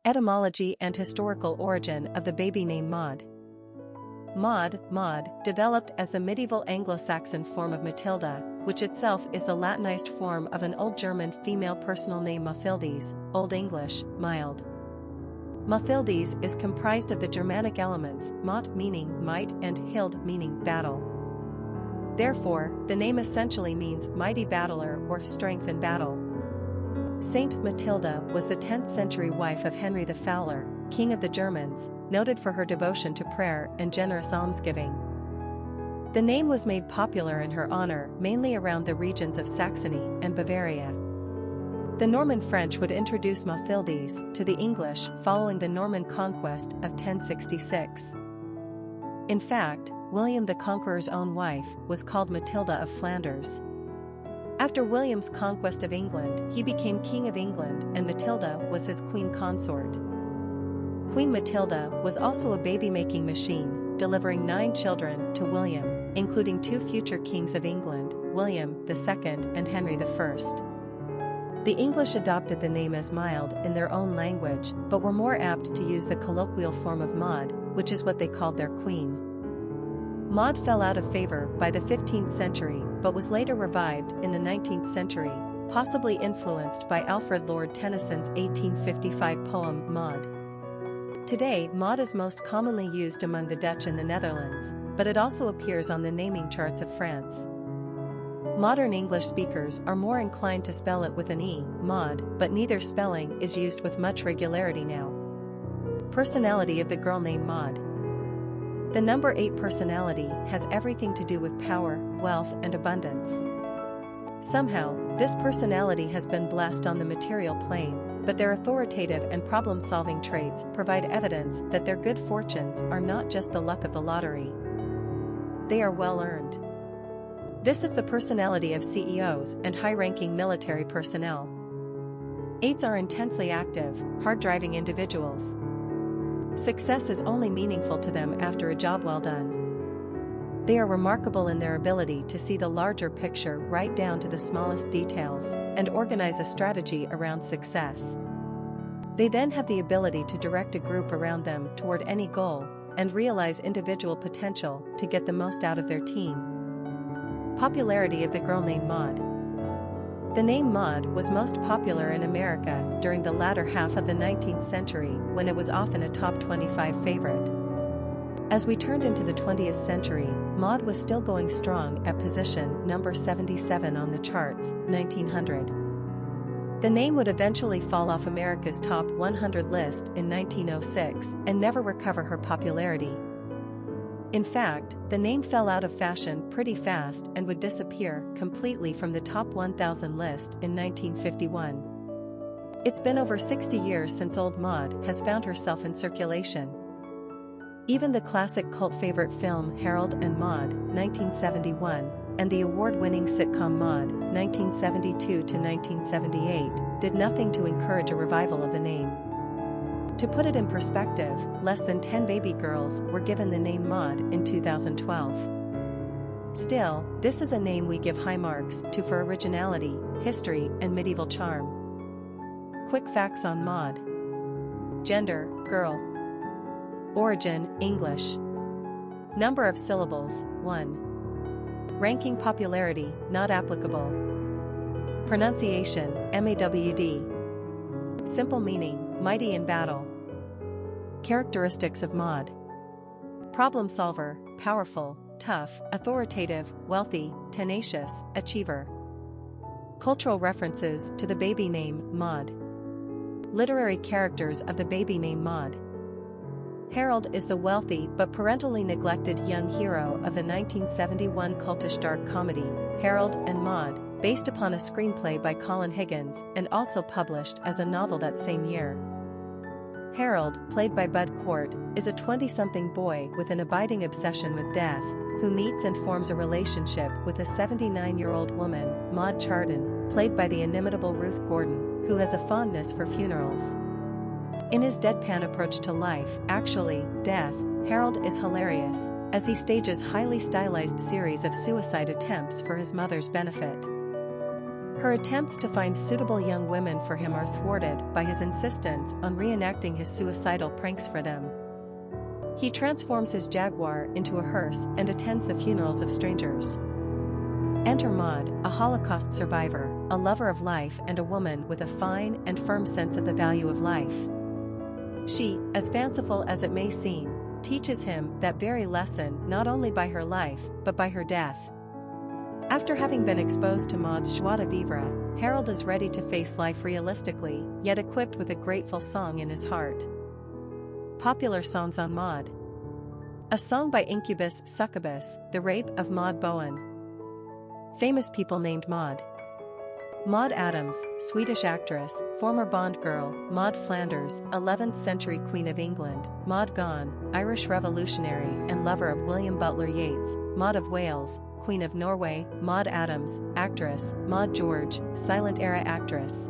Etymology and historical origin of the baby name Maude. Maude developed as the medieval Anglo-Saxon form of Matilda, which itself is the Latinized form of an Old German female personal name Mahthildis, Old English, mild. Mahthildis is comprised of the Germanic elements Maut meaning might and Hild meaning battle. Therefore, the name essentially means mighty battler or strength in battle. Saint Matilda was the 10th century wife of Henry the Fowler, king of the Germans, noted for her devotion to prayer and generous almsgiving. The name was made popular in her honor mainly around the regions of Saxony and Bavaria. The Norman French would introduce Mahthildis to the English following the Norman Conquest of 1066. In fact, William the Conqueror's own wife was called Matilda of Flanders. After William's conquest of England, he became King of England and Matilda was his queen consort. Queen Matilda was also a baby-making machine, delivering 9 children to William, including 2 future kings of England, William II and Henry I. The English adopted the name as mild in their own language, but were more apt to use the colloquial form of Maude, which is what they called their queen. Maude fell out of favor by the 15th century but was later revived in the 19th century, possibly influenced by Alfred Lord Tennyson's 1855 poem Maude. Today, Maude is most commonly used among the Dutch in the Netherlands, but it also appears on the naming charts of France. Modern English speakers are more inclined to spell it with an E, Maude, but neither spelling is used with much regularity now. Personality of the girl named Maude. The number 8 personality has everything to do with power, wealth and abundance. Somehow, this personality has been blessed on the material plane, but their authoritative and problem-solving traits provide evidence that their good fortunes are not just the luck of the lottery. They are well-earned. This is the personality of CEOs and high-ranking military personnel. 8s are intensely active, hard-driving individuals. Success is only meaningful to them after a job well done. They are remarkable in their ability to see the larger picture right down to the smallest details and organize a strategy around success. They then have the ability to direct a group around them toward any goal and realize individual potential to get the most out of their team. Popularity of the girl named Maude. The name Maude was most popular in America during the latter half of the 19th century when it was often a top 25 favorite. As we turned into the 20th century, Maude was still going strong at position number 77 on the charts, 1900. The name would eventually fall off America's top 100 list in 1906 and never recover her popularity. In fact, the name fell out of fashion pretty fast and would disappear completely from the top 1,000 list in 1951. It's been over 60 years since Old Maude has found herself in circulation. Even the classic cult favorite film Harold and Maude, 1971, and the award-winning sitcom Maude, 1972 to 1978, did nothing to encourage a revival of the name. To put it in perspective, less than 10 baby girls were given the name Maude in 2012. Still, this is a name we give high marks to for originality, history, and medieval charm. Quick facts on Maude. Gender, girl. Origin, English. Number of syllables, 1. Ranking popularity, not applicable. Pronunciation, Maude. Simple meaning, mighty in battle. Characteristics of Maude. Problem solver, powerful, tough, authoritative, wealthy, tenacious, achiever. Cultural references to the baby name Maude. Literary characters of the baby name Maude. Harold is the wealthy but parentally neglected young hero of the 1971 cultish dark comedy, Harold and Maude, based upon a screenplay by Colin Higgins and also published as a novel that same year. Harold, played by Bud Cort, is a 20-something boy with an abiding obsession with death, who meets and forms a relationship with a 79-year-old woman, Maude Chardon, played by the inimitable Ruth Gordon, who has a fondness for funerals. In his deadpan approach to life, actually, death, Harold is hilarious, as he stages highly stylized series of suicide attempts for his mother's benefit. Her attempts to find suitable young women for him are thwarted by his insistence on reenacting his suicidal pranks for them. He transforms his jaguar into a hearse and attends the funerals of strangers. Enter Maude, a Holocaust survivor, a lover of life and a woman with a fine and firm sense of the value of life. She, as fanciful as it may seem, teaches him that very lesson not only by her life but by her death. After having been exposed to Maude's joie de vivre, Harold is ready to face life realistically, yet equipped with a grateful song in his heart. Popular songs on Maude. A song by Incubus Succubus, The Rape of Maude Bowen. Famous people named Maude. Maude Adams, Swedish actress, former Bond girl. Maude Flanders, 11th century Queen of England. Maude Gonne, Irish revolutionary and lover of William Butler Yeats. Maude of Wales, Queen of Norway. Maude Adams, actress. Maude George, silent era actress.